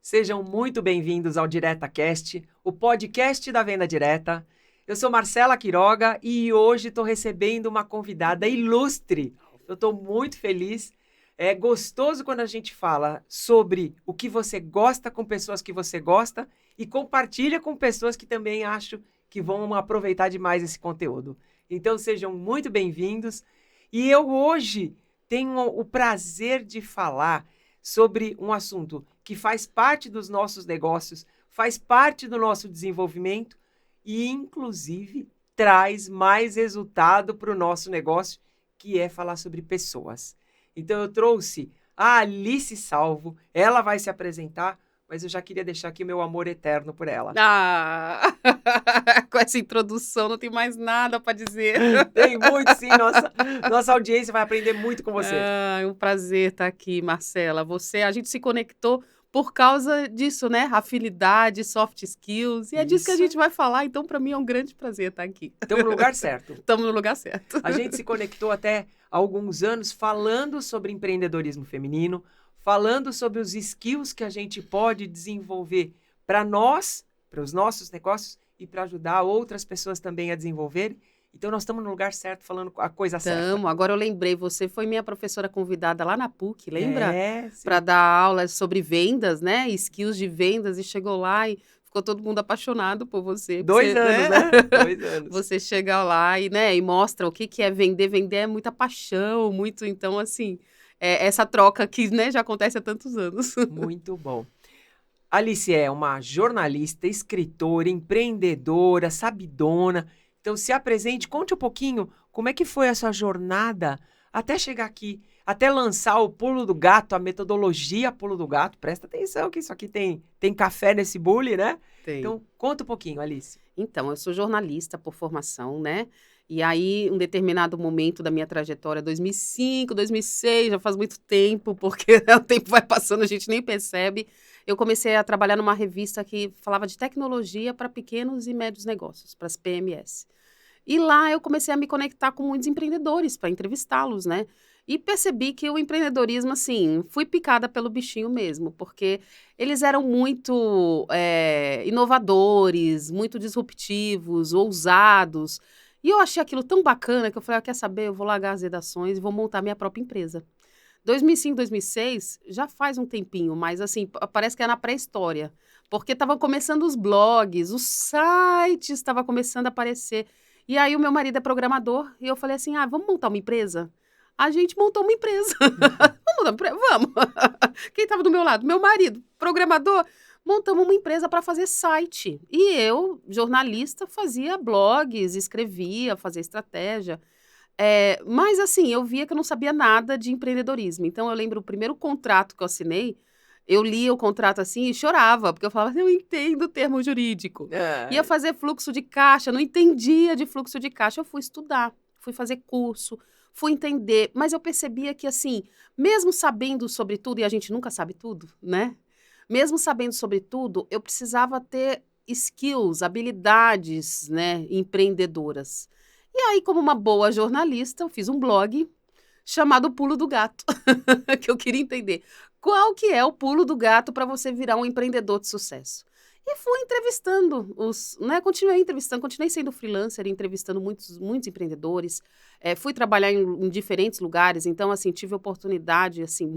Sejam muito bem-vindos ao DiretaCast, o podcast da Venda Direta. Eu sou Marcela Quiroga e hoje estou recebendo uma convidada ilustre. Eu estou muito feliz. É gostoso quando a gente fala sobre o que você gosta com pessoas que você gosta e compartilha com pessoas que também acham que vão aproveitar demais esse conteúdo. Então sejam muito bem-vindos. E eu hoje tenho o prazer de falar sobre um assunto que faz parte dos nossos negócios, faz parte do nosso desenvolvimento e, inclusive, traz mais resultado para o nosso negócio, que é falar sobre pessoas. Então, eu trouxe a Alice Salvo, ela vai se apresentar, mas eu já queria deixar aqui o meu amor eterno por ela. Com essa introdução não tem mais nada para dizer. Tem muito, sim, nossa audiência vai aprender muito com você. É um prazer estar aqui, Marcela. A gente se conectou por causa disso, né? Afinidade, soft skills, e é disso que a Isso. gente vai falar, então para mim é um grande prazer estar aqui. Estamos no lugar certo. Estamos no lugar certo. A gente se conectou até há alguns anos falando sobre empreendedorismo feminino, falando sobre os skills que a gente pode desenvolver para nós, para os nossos negócios e para ajudar outras pessoas também a desenvolverem. Então, nós estamos no lugar certo, falando a coisa certa. Agora eu lembrei, você foi minha professora convidada lá na PUC, lembra? É, sim. Para dar aulas sobre vendas, né? Skills de vendas, e chegou lá e ficou todo mundo apaixonado por você. 2 anos, né? 2 anos. Você chega lá e mostra o que é vender. Vender é muita paixão, muito, então, assim, essa troca que, né, já acontece há tantos anos. Muito bom. Alice é uma jornalista, escritora, empreendedora, sabidona. Então, se apresente, conte um pouquinho como é que foi a sua jornada até chegar aqui, até lançar o Pulo do Gato, a metodologia Pulo do Gato. Presta atenção que isso aqui tem café nesse bule, né? Tem. Então, conta um pouquinho, Alice. Então, eu sou jornalista por formação, né? E aí, um determinado momento da minha trajetória, 2005, 2006, já faz muito tempo, porque o tempo vai passando, a gente nem percebe. Eu comecei a trabalhar numa revista que falava de tecnologia para pequenos e médios negócios, para as PMS. E lá eu comecei a me conectar com muitos empreendedores para entrevistá-los, né? E percebi que o empreendedorismo, assim, fui picada pelo bichinho mesmo, porque eles eram muito inovadores, muito disruptivos, ousados. E eu achei aquilo tão bacana que eu falei, quer saber, eu vou largar as redações e vou montar minha própria empresa. 2005, 2006, já faz um tempinho, mas assim, parece que é na pré-história. Porque estavam começando os blogs, os sites estavam começando a aparecer. E aí o meu marido é programador e eu falei assim, vamos montar uma empresa? A gente montou uma empresa. Vamos montar uma empresa? Vamos. Quem estava do meu lado? Meu marido, programador. Montamos uma empresa para fazer site. E eu, jornalista, fazia blogs, escrevia, fazia estratégia. Mas assim, eu via que eu não sabia nada de empreendedorismo. Então eu lembro o primeiro contrato que eu assinei, eu lia o contrato assim e chorava, porque eu falava, eu entendo o termo jurídico. Ia fazer fluxo de caixa, não entendia de fluxo de caixa. Eu fui estudar, fui fazer curso, fui entender, mas eu percebia que assim, mesmo sabendo sobre tudo, e a gente nunca sabe tudo, né? Mesmo sabendo sobre tudo, eu precisava ter skills, habilidades, né, empreendedoras. E aí, como uma boa jornalista, eu fiz um blog chamado Pulo do Gato, que eu queria entender qual que é o pulo do gato para você virar um empreendedor de sucesso. E fui entrevistando continuei entrevistando, continuei sendo freelancer, entrevistando muitos empreendedores, fui trabalhar em diferentes lugares, então, assim, tive oportunidade, assim,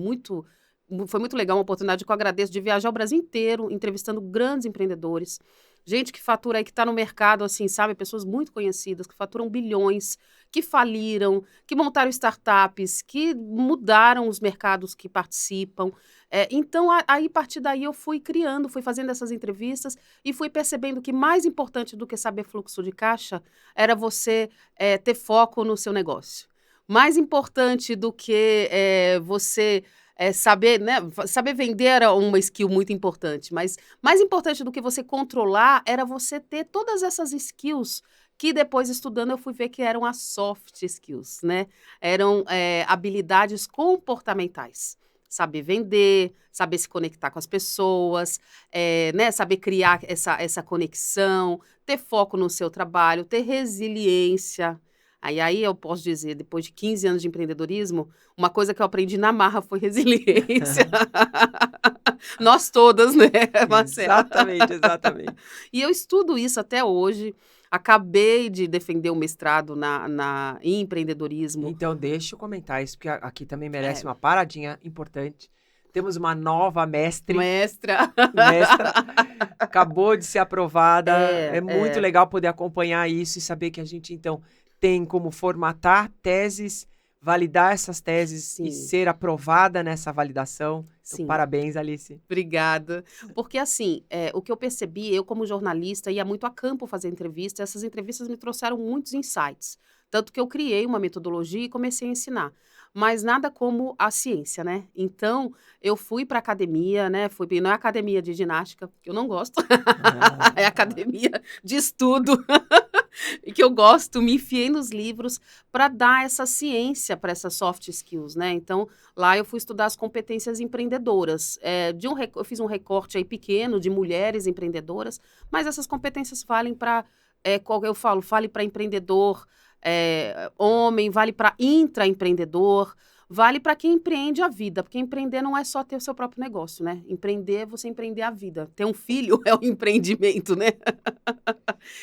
foi muito legal, uma oportunidade que eu agradeço, de viajar o Brasil inteiro, entrevistando grandes empreendedores, gente que fatura aí, que está no mercado, assim, sabe, pessoas muito conhecidas, que faturam bilhões, que faliram, que montaram startups, que mudaram os mercados que participam. Então, aí, a partir daí, eu fui criando, fui fazendo essas entrevistas e fui percebendo que mais importante do que saber fluxo de caixa era você ter foco no seu negócio. Mais importante do que você saber, né? Saber vender era uma skill muito importante, mas mais importante do que você controlar era você ter todas essas skills que depois, estudando, eu fui ver que eram as soft skills, né? Eram habilidades comportamentais. Saber vender, saber se conectar com as pessoas, né? Saber criar essa conexão, ter foco no seu trabalho, ter resiliência. Aí eu posso dizer, depois de 15 anos de empreendedorismo, uma coisa que eu aprendi na marra foi resiliência. Nós todas, né, Marcela? Exatamente, exatamente. E eu estudo isso até hoje. Acabei de defender o mestrado em empreendedorismo. Então, deixa eu comentar isso, porque aqui também merece É. uma paradinha importante. Temos uma nova mestra, acabou de ser aprovada. É muito legal poder acompanhar isso e saber que a gente, então, tem como formatar teses, validar essas teses e ser aprovada nessa validação. Então, parabéns, Alice. Obrigada. Porque, assim, o que eu percebi, eu como jornalista ia muito a campo fazer entrevistas, essas entrevistas me trouxeram muitos insights. Tanto que eu criei uma metodologia e comecei a ensinar. Mas nada como a ciência, né? Então, eu fui para academia, né? Não é academia de ginástica, que eu não gosto. É academia de estudo. E que eu gosto, me enfiei nos livros para dar essa ciência para essas soft skills, né? Então, lá eu fui estudar as competências empreendedoras. Eu fiz um recorte aí pequeno de mulheres empreendedoras, mas essas competências valem para, vale para empreendedor, homem, vale para intraempreendedor, vale para quem empreende a vida, porque empreender não é só ter o seu próprio negócio, né? Empreender é você empreender a vida. Ter um filho é um empreendimento, né?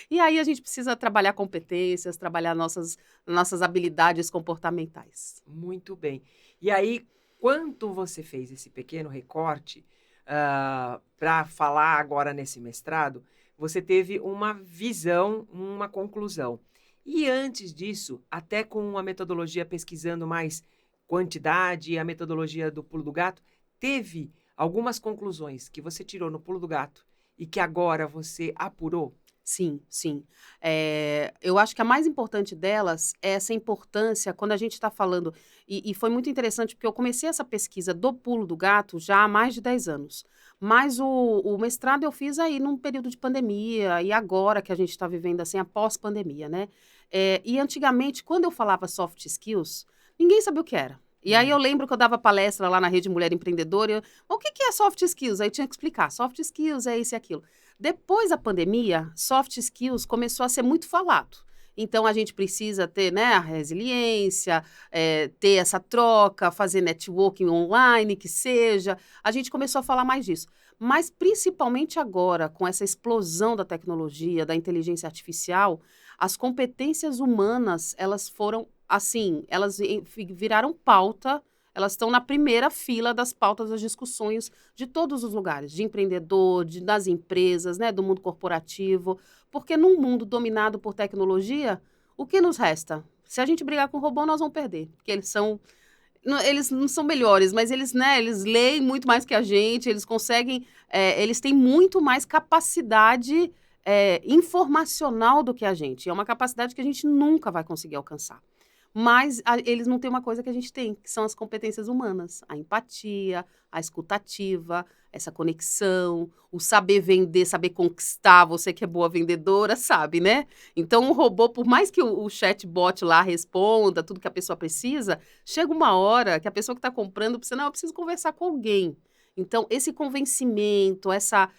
E aí a gente precisa trabalhar competências, trabalhar nossas habilidades comportamentais. Muito bem. E aí, quando você fez esse pequeno recorte para falar agora nesse mestrado, você teve uma visão, uma conclusão. E antes disso, até com a metodologia pesquisando mais quantidade e a metodologia do pulo do gato, teve algumas conclusões que você tirou no pulo do gato e que agora você apurou? Sim, sim. Eu acho que a mais importante delas é essa importância quando a gente está falando, e foi muito interessante porque eu comecei essa pesquisa do pulo do gato já há mais de 10 anos, mas o mestrado eu fiz aí num período de pandemia e agora que a gente está vivendo assim, após pandemia, né? E antigamente, quando eu falava soft skills, ninguém sabia o que era. E aí eu lembro que eu dava palestra lá na Rede Mulher Empreendedora, o que é soft skills? Aí tinha que explicar, soft skills é isso e aquilo. Depois da pandemia, soft skills começou a ser muito falado. Então, a gente precisa ter, né, a resiliência, ter essa troca, fazer networking online, que seja. A gente começou a falar mais disso. Mas, principalmente agora, com essa explosão da tecnologia, da inteligência artificial, as competências humanas, elas foram, assim, elas viraram pauta. Elas estão na primeira fila das pautas das discussões de todos os lugares, de empreendedor, das empresas, né, do mundo corporativo. Porque num mundo dominado por tecnologia, o que nos resta? Se a gente brigar com o robô, nós vamos perder. Porque eles não são melhores, mas eles leem muito mais que a gente, eles conseguem, eles têm muito mais capacidade informacional do que a gente. É uma capacidade que a gente nunca vai conseguir alcançar. Mas eles não têm uma coisa que a gente tem, que são as competências humanas. A empatia, a escutativa, essa conexão, o saber vender, saber conquistar. Você que é boa vendedora, sabe, né? Então, o robô, por mais que o chatbot lá responda tudo que a pessoa precisa, chega uma hora que a pessoa que está comprando precisa, não, eu preciso conversar com alguém. Então, esse convencimento, essa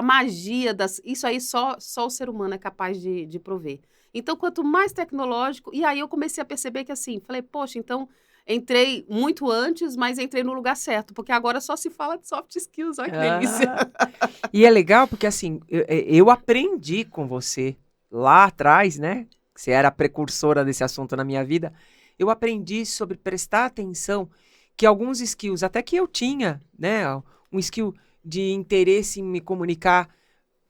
magia, isso aí só o ser humano é capaz de prover. Então, quanto mais tecnológico... E aí eu comecei a perceber que assim, falei, poxa, então entrei muito antes, mas entrei no lugar certo, porque agora só se fala de soft skills, olha que delícia. E é legal porque assim, eu aprendi com você lá atrás, né? Você era a precursora desse assunto na minha vida. Eu aprendi sobre prestar atenção que alguns skills, até que eu tinha, né? Um skill de interesse em me comunicar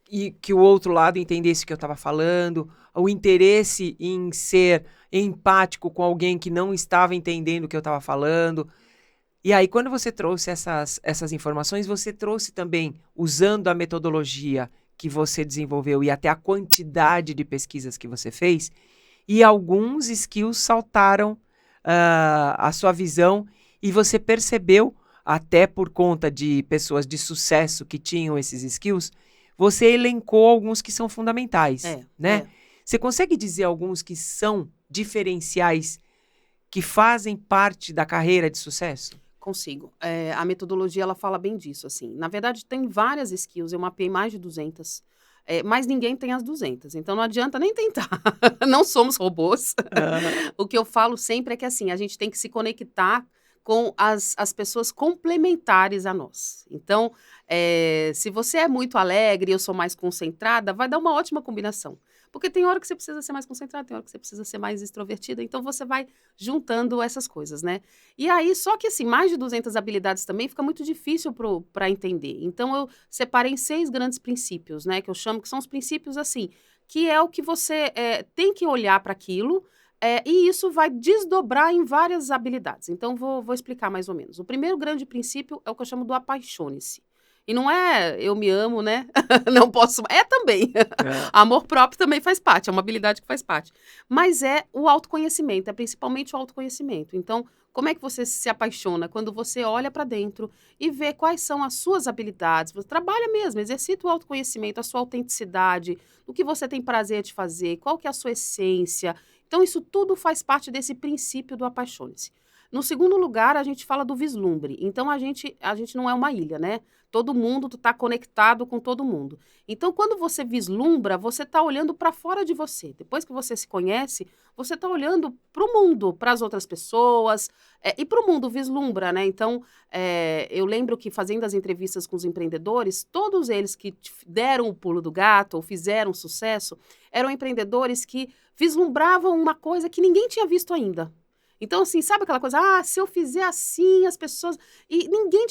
e que o outro lado entendesse o que eu estava falando, o interesse em ser empático com alguém que não estava entendendo o que eu estava falando. E aí, quando você trouxe essas informações, você trouxe também, usando a metodologia que você desenvolveu e até a quantidade de pesquisas que você fez, e alguns skills saltaram a sua visão e você percebeu, até por conta de pessoas de sucesso que tinham esses skills, você elencou alguns que são fundamentais, né? Você consegue dizer alguns que são diferenciais, que fazem parte da carreira de sucesso? Consigo. A metodologia, ela fala bem disso, assim. Na verdade, tem várias skills, eu mapeei mais de 200, mas ninguém tem as 200, então não adianta nem tentar. Não somos robôs. O que eu falo sempre é que, assim, a gente tem que se conectar com as pessoas complementares a nós. Então, se você é muito alegre e eu sou mais concentrada, vai dar uma ótima combinação. Porque tem hora que você precisa ser mais concentrada, tem hora que você precisa ser mais extrovertida, então você vai juntando essas coisas, né? E aí, só que assim, mais de 200 habilidades também fica muito difícil para entender. Então, eu separei em 6 grandes princípios, né? Que eu chamo que são os princípios assim, que é o que você tem que olhar para aquilo, e isso vai desdobrar em várias habilidades. Então, vou explicar mais ou menos. O primeiro grande princípio é o que eu chamo do apaixone-se. E não é eu me amo, né? Não posso. É também. É. Amor próprio também faz parte, é uma habilidade que faz parte. Mas é o autoconhecimento, é principalmente o autoconhecimento. Então, como é que você se apaixona? Quando você olha para dentro e vê quais são as suas habilidades. Você trabalha mesmo, exercita o autoconhecimento, a sua autenticidade, o que você tem prazer de fazer, qual que é a sua essência. Então, isso tudo faz parte desse princípio do apaixone-se. No segundo lugar, a gente fala do vislumbre. Então, a gente não é uma ilha, né? Todo mundo está conectado com todo mundo. Então, quando você vislumbra, você está olhando para fora de você. Depois que você se conhece, você está olhando para o mundo, para as outras pessoas, e para o mundo vislumbra, né? Então, eu lembro que fazendo as entrevistas com os empreendedores, todos eles que deram o pulo do gato ou fizeram sucesso, eram empreendedores que vislumbravam uma coisa que ninguém tinha visto ainda. Então, assim, sabe aquela coisa? Se eu fizer assim, as pessoas... E ninguém...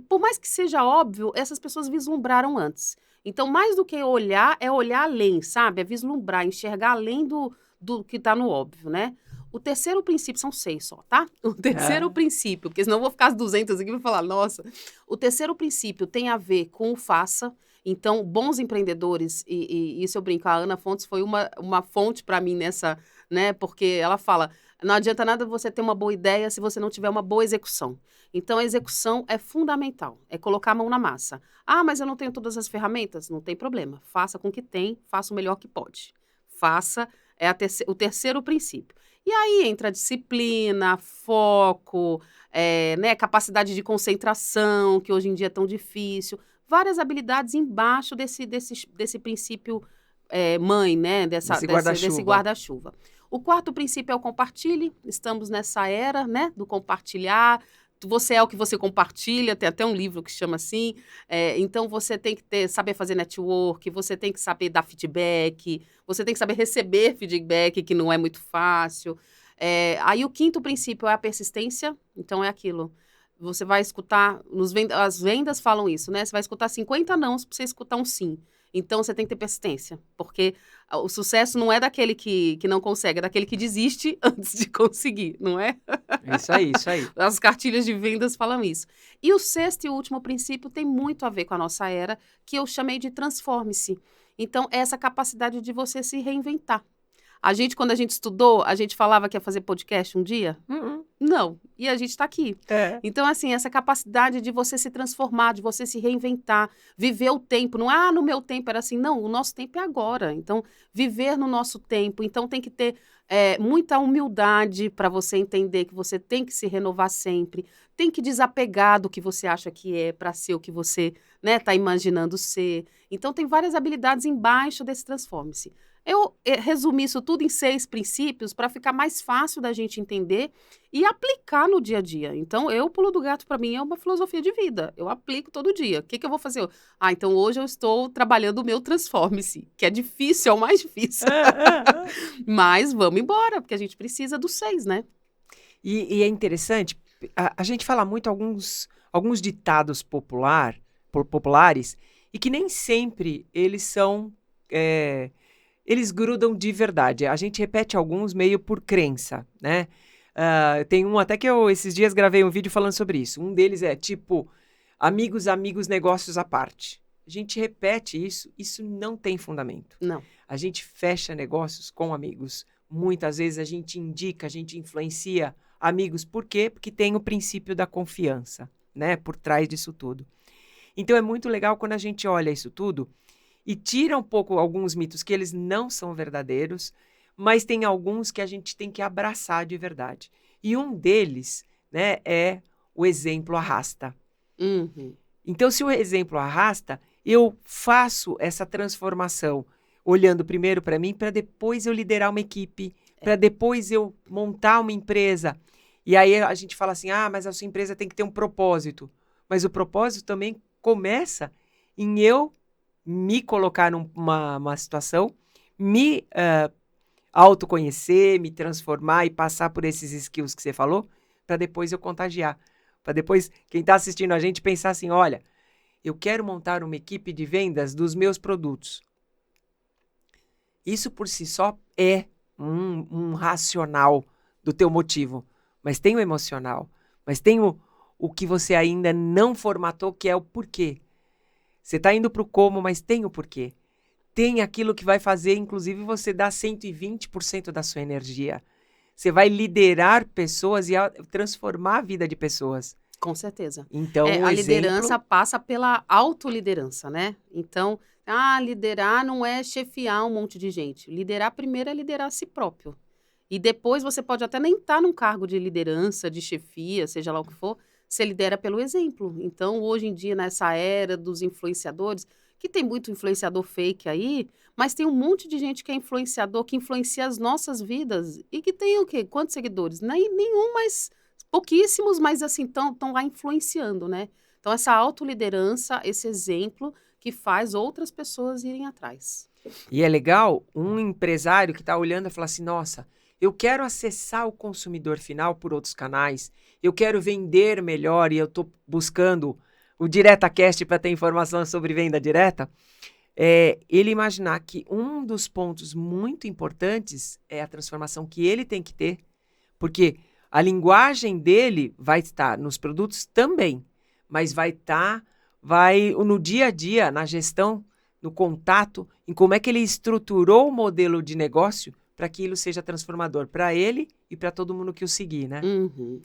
Por mais que seja óbvio, essas pessoas vislumbraram antes. Então, mais do que olhar, é olhar além, sabe? É vislumbrar, enxergar além do que está no óbvio, né? O terceiro princípio, são 6 só, tá? O terceiro princípio, porque senão eu vou ficar as 200 aqui e vou falar, nossa. O terceiro princípio tem a ver com o faça. Então, bons empreendedores, e isso eu brinco, a Ana Fontes foi uma fonte para mim nessa, né? Porque ela fala... Não adianta nada você ter uma boa ideia se você não tiver uma boa execução. Então, a execução é fundamental, é colocar a mão na massa. Mas eu não tenho todas as ferramentas? Não tem problema. Faça com o que tem, faça o melhor que pode. Faça, o terceiro princípio. E aí entra a disciplina, foco, né, capacidade de concentração, que hoje em dia é tão difícil. Várias habilidades embaixo desse princípio mãe, né, desse guarda-chuva. O quarto princípio é o compartilhe. Estamos nessa era, né, do compartilhar. Você é o que você compartilha, tem até um livro que chama assim. Então, você tem que saber fazer network, você tem que saber dar feedback, você tem que saber receber feedback, que não é muito fácil. Aí, o quinto princípio é a persistência. Então, é aquilo. Você vai escutar, as vendas falam isso, né? Você vai escutar 50 nãos para você escutar um sim. Então, você tem que ter persistência, porque o sucesso não é daquele que não consegue, é daquele que desiste antes de conseguir, não é? É isso aí, isso aí. As cartilhas de vendas falam isso. E o sexto e último princípio tem muito a ver com a nossa era, que eu chamei de transforme-se. Então, é essa capacidade de você se reinventar. Quando a gente estudou, a gente falava que ia fazer podcast um dia? Não. E a gente está aqui. Então, assim, essa capacidade de você se transformar, de você se reinventar, viver o tempo. Não, no meu tempo era assim. Não, o nosso tempo é agora. Então, viver no nosso tempo. Então, tem que ter muita humildade para você entender que você tem que se renovar sempre. Tem que desapegar do que você acha que é para ser o que você está imaginando ser. Então, tem várias habilidades embaixo desse transforme-se. Eu resumi isso tudo em 6 princípios para ficar mais fácil da gente entender e aplicar no dia a dia. Então, o pulo do gato para mim é uma filosofia de vida. Eu aplico todo dia. O que eu vou fazer? Então hoje eu estou trabalhando o meu transforme-se, que é difícil, é o mais difícil. Mas vamos embora, porque a gente precisa dos 6, né? E é interessante, a gente fala muito alguns ditados populares e que nem sempre eles são... eles grudam de verdade. A gente repete alguns meio por crença, né? Tem um até que eu, esses dias, gravei um vídeo falando sobre isso. Um deles é, tipo, amigos, negócios à parte. A gente repete isso não tem fundamento. Não. A gente fecha negócios com amigos. Muitas vezes a gente indica, a gente influencia amigos. Por quê? Porque tem o princípio da confiança, né? Por trás disso tudo. Então, é muito legal quando a gente olha isso tudo e tira um pouco alguns mitos que eles não são verdadeiros, mas tem alguns que a gente tem que abraçar de verdade. E um deles, né, é o exemplo arrasta. Uhum. Então, se o exemplo arrasta, eu faço essa transformação olhando primeiro para mim, para depois eu liderar uma equipe, para depois eu montar uma empresa. E aí a gente fala assim, mas a sua empresa tem que ter um propósito. Mas o propósito também começa em eu me colocar numa situação, me autoconhecer, me transformar e passar por esses skills que você falou, para depois eu contagiar. Para depois, quem está assistindo a gente pensar assim, olha, eu quero montar uma equipe de vendas dos meus produtos. Isso por si só é um racional do teu motivo. Mas tem o emocional. Mas tem o que você ainda não formatou, que é o porquê. Você está indo para o como, mas tem o porquê. Tem aquilo que vai fazer, inclusive, você dar 120% da sua energia. Você vai liderar pessoas e transformar a vida de pessoas. Com certeza. Então, A liderança passa pela autoliderança, né? Então, liderar não é chefiar um monte de gente. Liderar primeiro é liderar a si próprio. E depois você pode até nem estar num cargo de liderança, de chefia, seja lá o que for, você lidera pelo exemplo. Então, hoje em dia, nessa era dos influenciadores, que tem muito influenciador fake aí, mas tem um monte de gente que é influenciador, que influencia as nossas vidas e que tem o quê? Quantos seguidores? Nenhum, mas pouquíssimos, mas assim, estão lá influenciando, né? Então, essa autoliderança, esse exemplo que faz outras pessoas irem atrás. E é legal um empresário que está olhando e fala assim, nossa, eu quero acessar o consumidor final por outros canais, eu quero vender melhor e eu estou buscando o DiretaCast para ter informação sobre venda direta. Ele imaginar que um dos pontos muito importantes é a transformação que ele tem que ter, porque a linguagem dele vai estar nos produtos também, mas vai estar no dia a dia, na gestão, no contato, em como é que ele estruturou o modelo de negócio para que aquilo seja transformador para ele e para todo mundo que o seguir, né?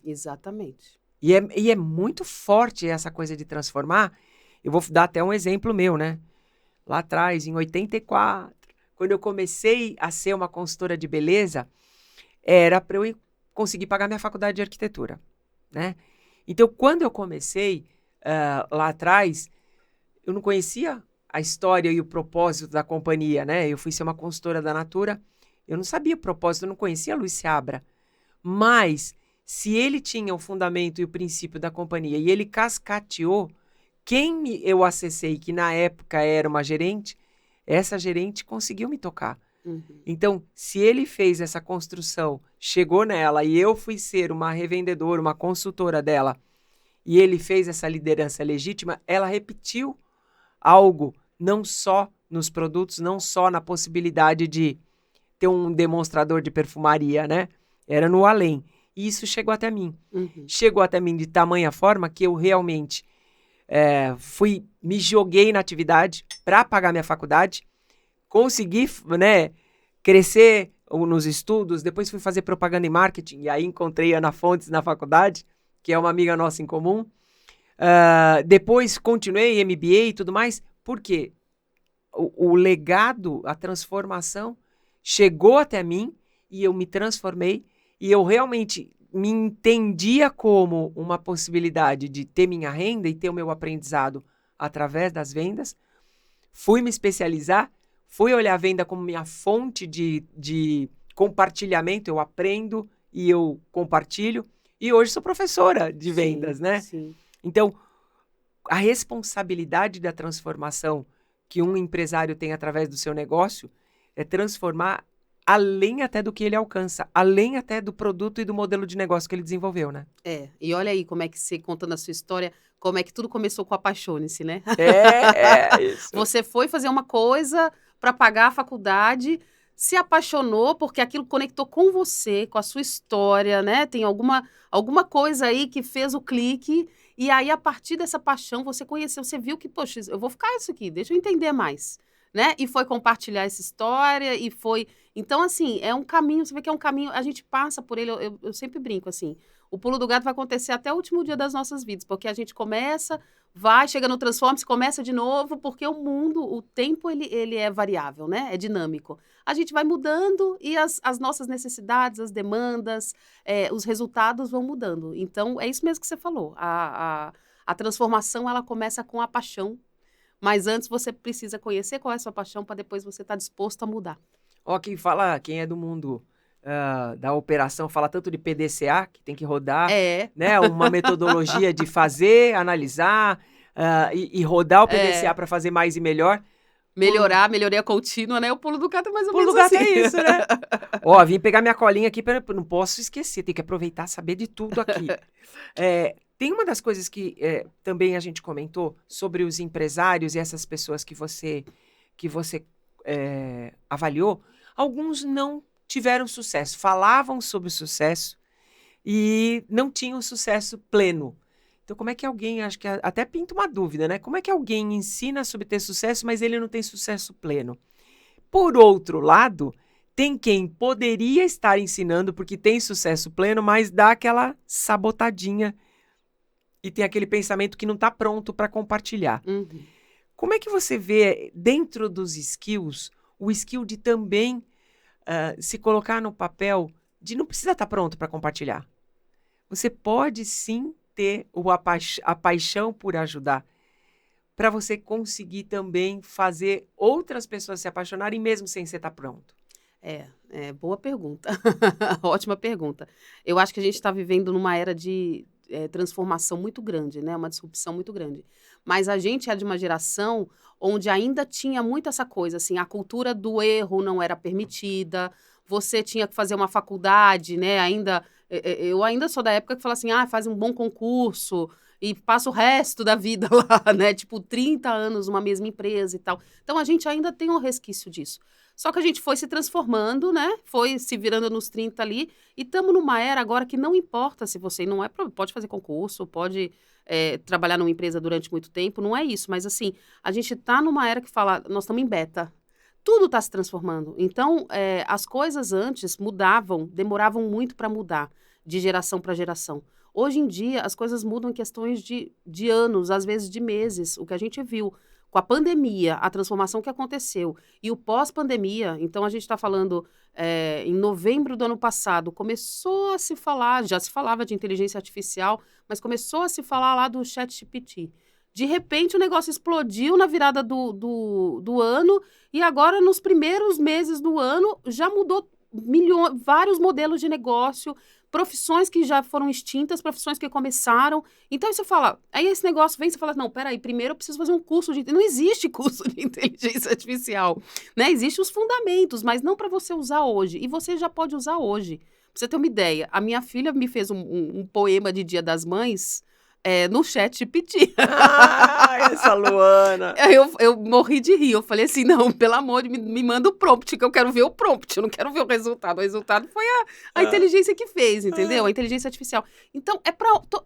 Exatamente. E é muito forte essa coisa de transformar. Eu vou dar até um exemplo meu, né? Lá atrás, em 84, quando eu comecei a ser uma consultora de beleza, era para eu conseguir pagar minha faculdade de arquitetura, né? Então, quando eu comecei lá atrás, eu não conhecia a história e o propósito da companhia, né? Eu fui ser uma consultora da Natura, eu não sabia o propósito, eu não conhecia a Luiz Seabra. Mas, se ele tinha o fundamento e o princípio da companhia e ele cascateou, quem eu acessei, que na época era uma gerente, essa gerente conseguiu me tocar. Então, se ele fez essa construção, chegou nela e eu fui ser uma revendedora, uma consultora dela, e ele fez essa liderança legítima, ela repetiu algo, não só nos produtos, não só na possibilidade de ter um demonstrador de perfumaria, né? Era no além. E isso chegou até mim. Chegou até mim de tamanha forma que eu realmente me joguei na atividade para pagar minha faculdade, consegui, né, crescer nos estudos, depois fui fazer propaganda e marketing, e aí encontrei a Ana Fontes na faculdade, que é uma amiga nossa em comum. Depois continuei MBA e tudo mais, porque o legado, a transformação chegou até mim e eu me transformei e eu realmente me entendia como uma possibilidade de ter minha renda e ter o meu aprendizado através das vendas. Fui me especializar, fui olhar a venda como minha fonte de compartilhamento, eu aprendo e eu compartilho. E hoje sou professora de vendas, né? Sim. Então, a responsabilidade da transformação que um empresário tem através do seu negócio é transformar além até do que ele alcança, além até do produto e do modelo de negócio que ele desenvolveu, né? E olha aí como é que você, contando a sua história, como é que tudo começou com apaixone-se, né? Isso. Você foi fazer uma coisa para pagar a faculdade, se apaixonou porque aquilo conectou com você, com a sua história, né? Tem alguma coisa aí que fez o clique e aí a partir dessa paixão você conheceu, você viu que, poxa, eu vou ficar isso aqui, deixa eu entender mais, né? E foi compartilhar essa história e foi... Então, assim, é um caminho, você vê que é um caminho, a gente passa por ele, eu sempre brinco, assim, o pulo do gato vai acontecer até o último dia das nossas vidas, porque a gente começa, vai, chega no Transforme-se, começa de novo, porque o mundo, o tempo, ele é variável, né? É dinâmico. A gente vai mudando e as nossas necessidades, as demandas, os resultados vão mudando. Então, é isso mesmo que você falou. A transformação, ela começa com a paixão, mas antes você precisa conhecer qual é a sua paixão para depois você estar disposto a mudar. Ó, quem fala, quem é do mundo da operação fala tanto de PDCA, que tem que rodar, É, né? Uma metodologia de fazer, analisar e rodar o PDCA é. para fazer mais e melhor. Melhorar, melhoria contínua, né? O pulo do gato é mais ou Pulo menos do gato assim. é isso, né? Ó, vim pegar minha colinha aqui, não posso esquecer, tem que aproveitar, saber de tudo aqui. Tem uma das coisas que também a gente comentou sobre os empresários e essas pessoas que você avaliou, alguns não tiveram sucesso, falavam sobre o sucesso e não tinham sucesso pleno. Então, como é que alguém, acho que até pinta uma dúvida, né? Como é que alguém ensina sobre ter sucesso, mas ele não tem sucesso pleno? Por outro lado, tem quem poderia estar ensinando porque tem sucesso pleno, mas dá aquela sabotadinha e tem aquele pensamento que não está pronto para compartilhar. Uhum. Como é que você vê dentro dos skills, o skill de também se colocar no papel de não precisa estar pronto para compartilhar? Você pode sim ter a paixão por ajudar, para você conseguir também fazer outras pessoas se apaixonarem mesmo sem você estar pronto. Boa pergunta. Ótima pergunta. Eu acho que a gente está vivendo numa era de transformação muito grande, né? Uma disrupção muito grande. Mas a gente é de uma geração onde ainda tinha muito essa coisa, assim, a cultura do erro não era permitida, você tinha que fazer uma faculdade, né? Eu ainda sou da época que fala assim, faz um bom concurso e passa o resto da vida lá, né? Tipo, 30 anos numa mesma empresa e tal. Então, a gente ainda tem um resquício disso. Só que a gente foi se transformando, né? Foi se virando nos 30 ali. E estamos numa era agora que não importa se você não pode fazer concurso, pode trabalhar numa empresa durante muito tempo, não é isso. Mas assim, a gente está numa era que fala, nós estamos em beta. Tudo está se transformando. Então, as coisas antes mudavam, demoravam muito para mudar, de geração para geração. Hoje em dia, as coisas mudam em questões de anos, às vezes de meses. O que a gente viu com a pandemia, a transformação que aconteceu e o pós-pandemia, então a gente está falando em novembro do ano passado, começou a se falar, já se falava de inteligência artificial, mas começou a se falar lá do ChatGPT. De repente o negócio explodiu na virada do ano e agora nos primeiros meses do ano já mudou vários modelos de negócio, profissões que já foram extintas, profissões que começaram. Então, você fala, aí esse negócio vem, você fala, não, peraí, primeiro eu preciso fazer um curso de... Não existe curso de inteligência artificial, né? Existem os fundamentos, mas não para você usar hoje. E você já pode usar hoje. Pra você ter uma ideia, a minha filha me fez um poema de Dia das Mães no ChatGPT. Essa Luana! Eu morri de rir. Eu falei assim, não, pelo amor de me manda o prompt, que eu quero ver o prompt, eu não quero ver o resultado. O resultado foi a inteligência que fez, entendeu? A inteligência artificial. Então,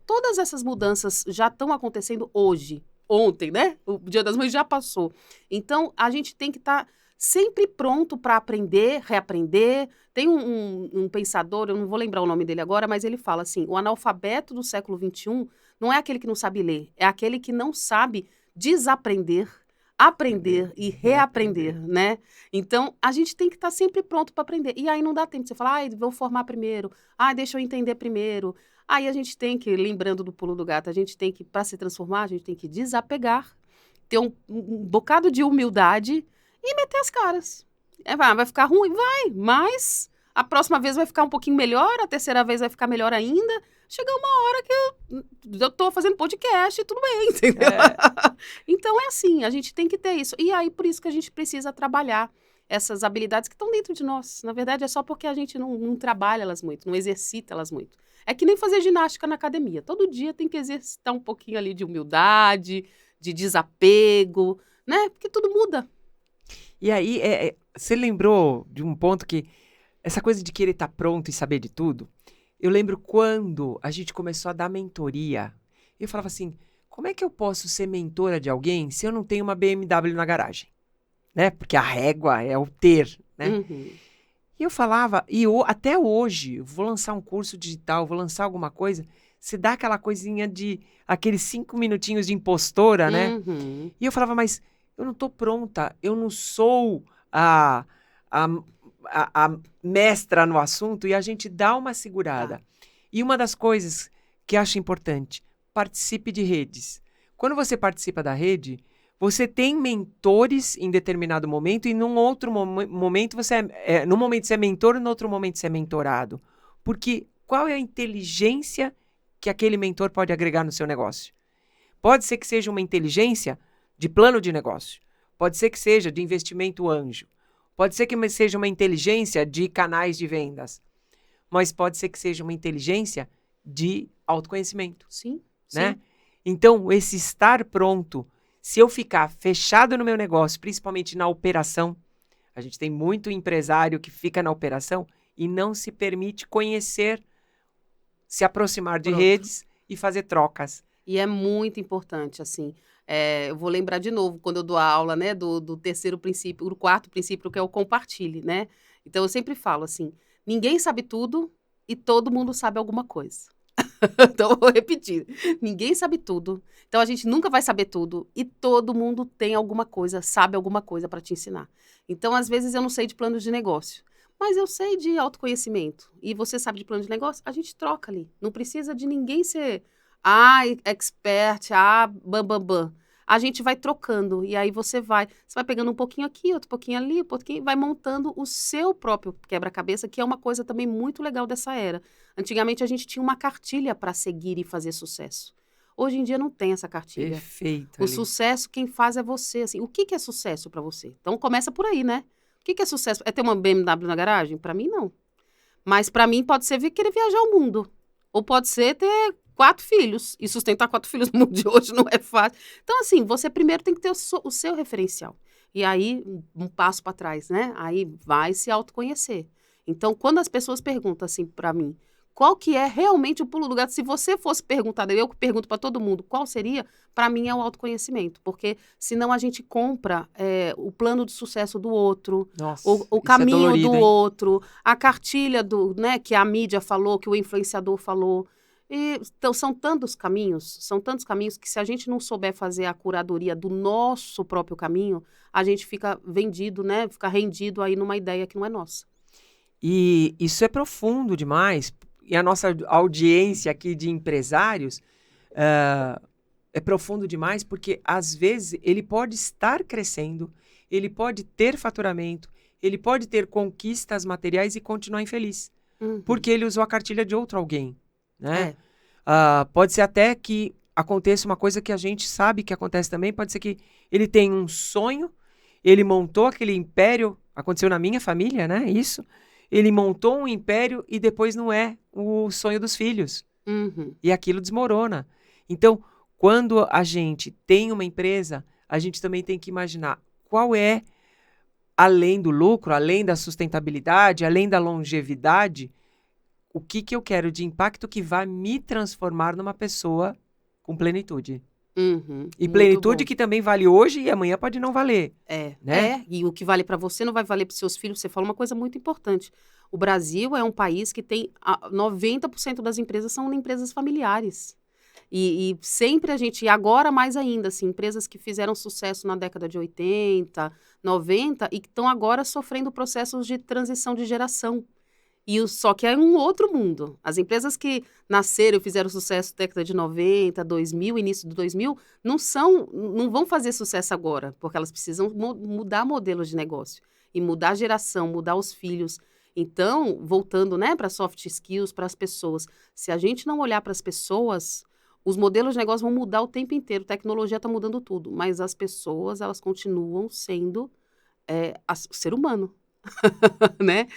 todas essas mudanças já estão acontecendo hoje, ontem, né? O Dia das Mães já passou. Então, a gente tem que estar sempre pronto para aprender, reaprender. Tem um pensador, eu não vou lembrar o nome dele agora, mas ele fala assim, o analfabeto do século XXI não é aquele que não sabe ler, é aquele que não sabe desaprender, aprender e reaprender, né? Então, a gente tem que estar sempre pronto para aprender. E aí não dá tempo de você falar, vou formar primeiro, deixa eu entender primeiro. Aí a gente tem que, lembrando do pulo do gato, a gente tem que, para se transformar, a gente tem que desapegar, ter um bocado de humildade e meter as caras. Vai ficar ruim? Vai, mas a próxima vez vai ficar um pouquinho melhor, a terceira vez vai ficar melhor ainda. Chega uma hora que eu tô fazendo podcast e tudo bem, entendeu? Então, é assim, a gente tem que ter isso. E aí, por isso que a gente precisa trabalhar essas habilidades que estão dentro de nós. Na verdade, é só porque a gente não trabalha elas muito, não exercita elas muito. É que nem fazer ginástica na academia. Todo dia tem que exercitar um pouquinho ali de humildade, de desapego, né? Porque tudo muda. E aí, você lembrou de um ponto que essa coisa de querer estar pronto e saber de tudo? Eu lembro quando a gente começou a dar mentoria, eu falava assim, como é que eu posso ser mentora de alguém se eu não tenho uma BMW na garagem? Né? Porque a régua é o ter, né? Uhum. E eu falava, até hoje, eu vou lançar um curso digital, vou lançar alguma coisa, você dá aquela coisinha de, aqueles 5 minutinhos de impostora, né? Uhum. E eu falava, mas eu não tô pronta, eu não sou a mestra no assunto, e a gente dá uma segurada. E uma das coisas que acho importante, participe de redes. Quando você participa da rede, Você tem mentores em determinado momento e num outro momento num momento você é mentor e no outro momento você é mentorado. Porque qual é a inteligência que aquele mentor pode agregar no seu negócio? Pode ser que seja uma inteligência de plano de negócio. Pode ser que seja de investimento anjo. Pode ser que seja uma inteligência de canais de vendas. Mas pode ser que seja uma inteligência de autoconhecimento. Sim, né? sim. Então, esse estar pronto, se eu ficar fechado no meu negócio, principalmente na operação, a gente tem muito empresário que fica na operação e não se permite conhecer, se aproximar de Pronto. redes e fazer trocas. E é muito importante, assim. Eu vou lembrar de novo, quando eu dou a aula, né, do terceiro princípio, do quarto princípio, que é o compartilhe, né? Então, eu sempre falo assim, ninguém sabe tudo e todo mundo sabe alguma coisa. Então, eu vou repetir. Ninguém sabe tudo. Então, a gente nunca vai saber tudo. E todo mundo tem alguma coisa, sabe alguma coisa para te ensinar. Então, às vezes, eu não sei de plano de negócio. Mas eu sei de autoconhecimento. E você sabe de plano de negócio? A gente troca ali. Não precisa de ninguém ser expert, bam, bam, bam. A gente vai trocando. E aí você vai pegando um pouquinho aqui, outro pouquinho ali, um pouquinho, vai montando o seu próprio quebra-cabeça, que é uma coisa também muito legal dessa era. Antigamente a gente tinha uma cartilha para seguir e fazer sucesso. Hoje em dia não tem essa cartilha. Perfeito. O sucesso quem faz é você, assim. O que é sucesso para você? Então começa por aí, né? O que é sucesso? É ter uma BMW na garagem? Para mim não. Mas para mim pode ser querer viajar ao mundo. Ou pode ser ter 4 filhos. E sustentar 4 filhos no mundo de hoje não é fácil. Então assim, você primeiro tem que ter o seu referencial. E aí, um passo para trás, né? Aí vai se autoconhecer. Então, quando as pessoas perguntam assim para mim, qual que é realmente o pulo do gato? Se você fosse perguntar, eu pergunto para todo mundo, qual seria? Para mim é o autoconhecimento, porque senão a gente compra o plano de sucesso do outro, Nossa, o caminho do outro, a cartilha né, que a mídia falou, que o influenciador falou. Então, são tantos caminhos que se a gente não souber fazer a curadoria do nosso próprio caminho, a gente fica vendido, né? Fica rendido aí numa ideia que não é nossa. E isso é profundo demais. E a nossa audiência aqui de empresários é profundo demais porque, às vezes, ele pode estar crescendo, ele pode ter faturamento, ele pode ter conquistas materiais e continuar infeliz. Uhum. Porque ele usou a cartilha de outro alguém, né? Pode ser até que aconteça uma coisa que a gente sabe que acontece também, pode ser que ele tenha um sonho, ele montou aquele império, aconteceu na minha família, né? Isso. Ele montou um império e depois não é o sonho dos filhos. Uhum. E aquilo desmorona. Então, quando a gente tem uma empresa, a gente também tem que imaginar qual é, além do lucro, além da sustentabilidade, além da longevidade, o que eu quero de impacto que vai me transformar numa pessoa com plenitude. Uhum, e plenitude que também vale hoje e amanhã pode não valer. Né? E o que vale para você não vai valer para os seus filhos. Você fala uma coisa muito importante. O Brasil é um país que tem 90% das empresas são empresas familiares. E sempre e agora mais ainda, assim, empresas que fizeram sucesso na década de 80, 90 e que estão agora sofrendo processos de transição de geração. Só que é um outro mundo. As empresas que nasceram e fizeram sucesso na década de 90, 2000, início de 2000, não vão fazer sucesso agora, porque elas precisam mudar modelos de negócio e mudar a geração, mudar os filhos. Então, voltando, né, para soft skills, para as pessoas, se a gente não olhar para as pessoas, os modelos de negócio vão mudar o tempo inteiro. A tecnologia está mudando tudo, mas as pessoas, elas continuam sendo o ser humano. Né?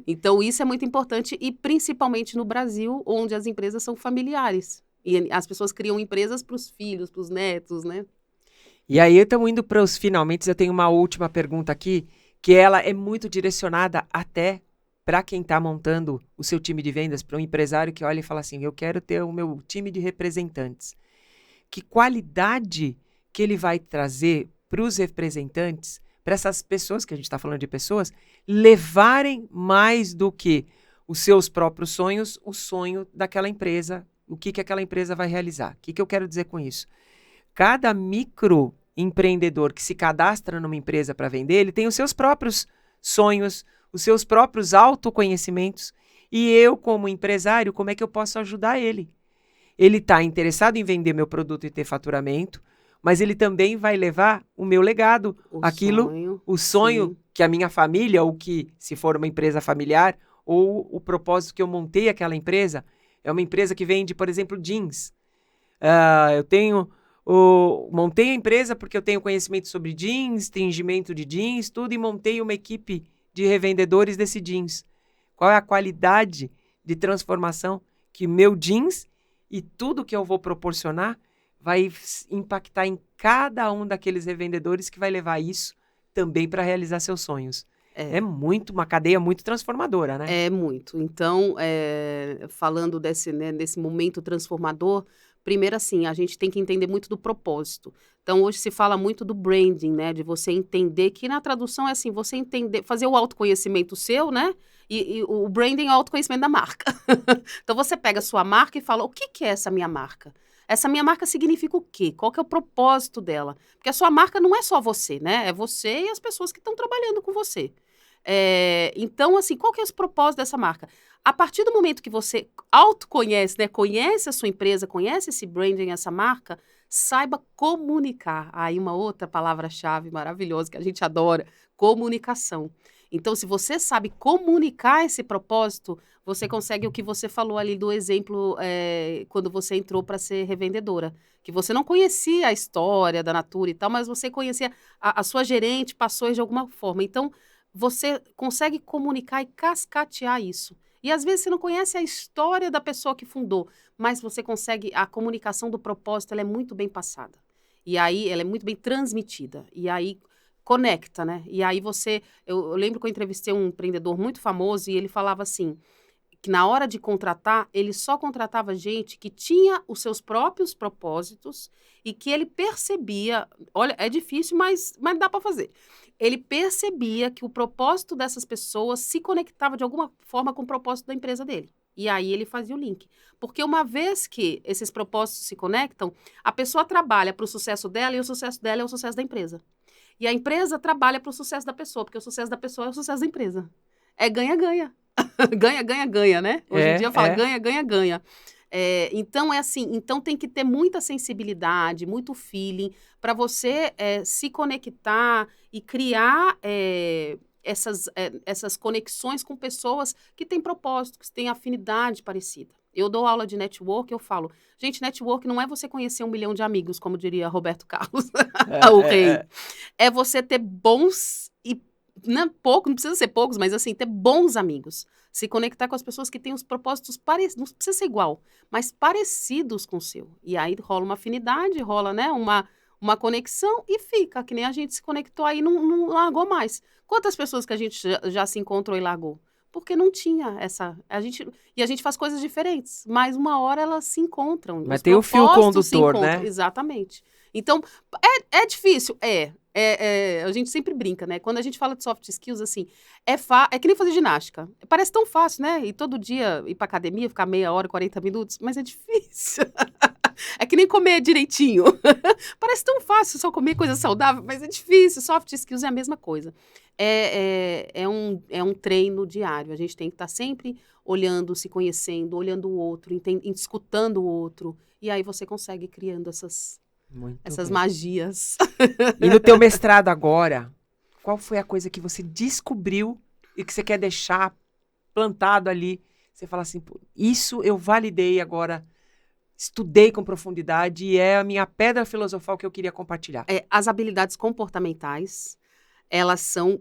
Então, isso é muito importante e principalmente no Brasil, onde as empresas são familiares. E as pessoas criam empresas para os filhos, para os netos, né? E aí, estamos indo para os finalmente. Eu tenho uma última pergunta aqui, que ela é muito direcionada até para quem está montando o seu time de vendas, para um empresário que olha e fala assim, eu quero ter o meu time de representantes. Que qualidade que ele vai trazer para os representantes, para essas pessoas, que a gente está falando de pessoas, levarem mais do que os seus próprios sonhos, o sonho daquela empresa, o que aquela empresa vai realizar. O que eu quero dizer com isso? Cada microempreendedor que se cadastra numa empresa para vender, ele tem os seus próprios sonhos, os seus próprios autoconhecimentos. E eu, como empresário, como é que eu posso ajudar ele? Ele está interessado em vender meu produto e ter faturamento, mas ele também vai levar o meu legado, o sonho sim. que a minha família, ou que, se for uma empresa familiar, ou o propósito que eu montei aquela empresa, é uma empresa que vende, por exemplo, jeans. Montei a empresa porque eu tenho conhecimento sobre jeans, tingimento de jeans, tudo, e montei uma equipe de revendedores desse jeans. Qual é a qualidade de transformação que meu jeans e tudo que eu vou proporcionar vai impactar em cada um daqueles revendedores que vai levar isso também para realizar seus sonhos. É uma cadeia muito transformadora, né? É muito. Então, falando desse momento transformador, primeiro assim, a gente tem que entender muito do propósito. Então, hoje se fala muito do branding, né? De você entender, que na tradução é assim, você entender, fazer o autoconhecimento seu, né? E o branding é o autoconhecimento da marca. Então, você pega a sua marca e fala, o que é essa minha marca? Essa minha marca significa o quê? Qual que é o propósito dela? Porque a sua marca não é só você, né? É você e as pessoas que estão trabalhando com você. Então, assim, qual que é o propósito dessa marca? A partir do momento que você autoconhece, né? Conhece a sua empresa, conhece esse branding, essa marca, saiba comunicar. Aí uma outra palavra-chave maravilhosa que a gente adora, comunicação. Então, se você sabe comunicar esse propósito, você consegue o que você falou ali do exemplo quando você entrou para ser revendedora. Que você não conhecia a história da Natura e tal, mas você conhecia a sua gerente, passou de alguma forma. Então, você consegue comunicar e cascatear isso. E às vezes você não conhece a história da pessoa que fundou, mas você consegue, a comunicação do propósito, ela é muito bem passada. E aí, ela é muito bem transmitida. E aí, conecta, né? E aí eu lembro que eu entrevistei um empreendedor muito famoso e ele falava assim, que na hora de contratar, ele só contratava gente que tinha os seus próprios propósitos e que ele percebia, olha, é difícil, mas dá para fazer. Ele percebia que o propósito dessas pessoas se conectava de alguma forma com o propósito da empresa dele. E aí ele fazia o link. Porque uma vez que esses propósitos se conectam, a pessoa trabalha para o sucesso dela e o sucesso dela é o sucesso da empresa. E a empresa trabalha para o sucesso da pessoa, porque o sucesso da pessoa é o sucesso da empresa. É ganha-ganha. Ganha, ganha, ganha, né? Hoje em dia fala ganha, ganha, ganha. Então, é assim, então tem que ter muita sensibilidade, muito feeling, para você se conectar e criar essas conexões com pessoas que têm propósito, que têm afinidade parecida. Eu dou aula de network, eu falo, gente, network não é você conhecer 1 milhão de amigos, como diria Roberto Carlos, o rei. É você ter bons e não precisa ser poucos, mas assim, ter bons amigos. Se conectar com as pessoas que têm os propósitos parecidos, não precisa ser igual, mas parecidos com o seu. E aí rola uma afinidade, rola, né, uma conexão e fica, que nem a gente se conectou aí e não largou mais. Quantas pessoas que a gente já se encontrou e largou? Porque não tinha a gente faz coisas diferentes, mas uma hora elas se encontram. Mas tem o fio condutor, né? Exatamente. Então, é difícil? A gente sempre brinca, né? Quando a gente fala de soft skills, assim, é que nem fazer ginástica. Parece tão fácil, né? E todo dia ir pra academia, ficar meia hora, 40 minutos, mas é difícil. É que nem comer direitinho. Parece tão fácil só comer coisa saudável, mas é difícil. Soft skills é a mesma coisa. É um treino diário. A gente tem que estar sempre olhando, se conhecendo, olhando o outro, escutando o outro. E aí você consegue criando essas magias. E no teu mestrado agora, qual foi a coisa que você descobriu e que você quer deixar plantado ali? Você fala assim, isso eu validei agora, estudei com profundidade e é a minha pedra filosofal que eu queria compartilhar. As habilidades comportamentais, elas são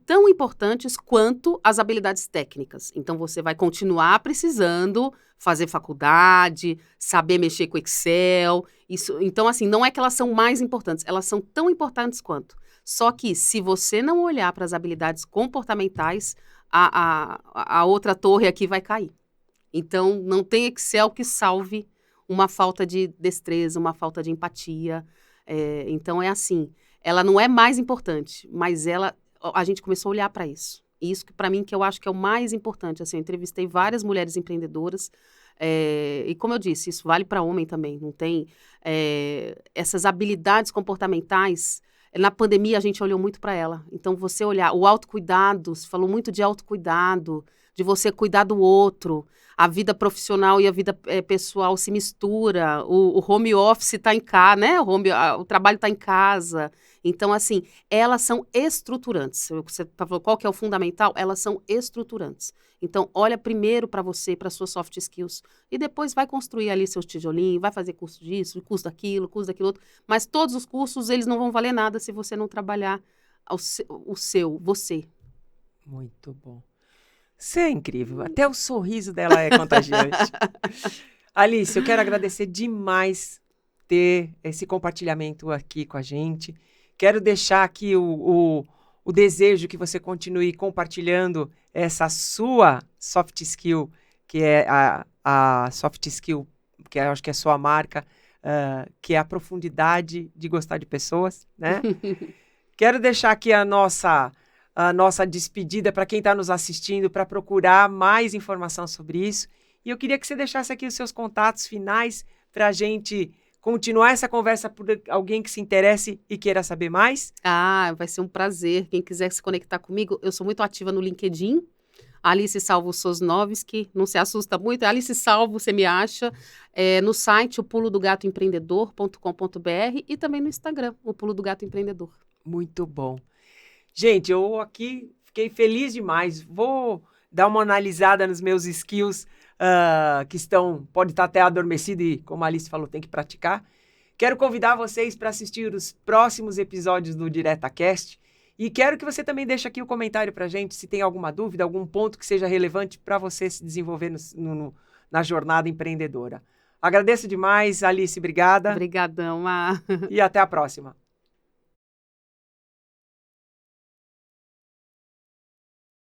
tão importantes quanto as habilidades técnicas. Então, você vai continuar precisando fazer faculdade, saber mexer com Excel. Então, assim, não é que elas são mais importantes, elas são tão importantes quanto. Só que, se você não olhar para as habilidades comportamentais, a outra torre aqui vai cair. Então, não tem Excel que salve uma falta de destreza, uma falta de empatia. Então, é assim, ela não é mais importante, mas a gente começou a olhar para isso. E isso, para mim, que eu acho que é o mais importante. Assim, eu entrevistei várias mulheres empreendedoras E como eu disse, isso vale para homem também, não tem essas habilidades comportamentais. Na pandemia, a gente olhou muito para ela. Então, você olhar o autocuidado, se falou muito de autocuidado, de você cuidar do outro. A vida profissional e a vida pessoal se mistura. O home office está em casa, né? O trabalho está em casa. Então, assim, elas são estruturantes. Você falou qual que é o fundamental? Elas são estruturantes. Então, olha primeiro para você, para suas soft skills, e depois vai construir ali seus tijolinhos, vai fazer curso disso, curso daquilo outro. Mas todos os cursos, eles não vão valer nada se você não trabalhar você. Muito bom. Você é incrível. Até o sorriso dela é contagiante. Alice, eu quero agradecer demais ter esse compartilhamento aqui com a gente. Quero deixar aqui o desejo que você continue compartilhando essa sua soft skill, que é a soft skill, que eu acho que é a sua marca, que é a profundidade de gostar de pessoas, né? Quero deixar aqui a nossa despedida para quem está nos assistindo, para procurar mais informação sobre isso. E eu queria que você deixasse aqui os seus contatos finais para a gente continuar essa conversa por alguém que se interesse e queira saber mais. Vai ser um prazer. Quem quiser se conectar comigo, eu sou muito ativa no LinkedIn. Alice Salvo Sosnovski, não se assusta muito, Alice Salvo, você me acha, no site o pulodogatoempreendedor.com.br e também no Instagram, o Pulo do Gato Empreendedor. Muito bom. Gente, eu aqui fiquei feliz demais. Vou dar uma analisada nos meus skills que pode estar até adormecido e, como a Alice falou, tem que praticar. Quero convidar vocês para assistir os próximos episódios do DiretaCast e quero que você também deixe aqui o comentário para a gente se tem alguma dúvida, algum ponto que seja relevante para você se desenvolver na jornada empreendedora. Agradeço demais, Alice, obrigada. Obrigadão, E até a próxima.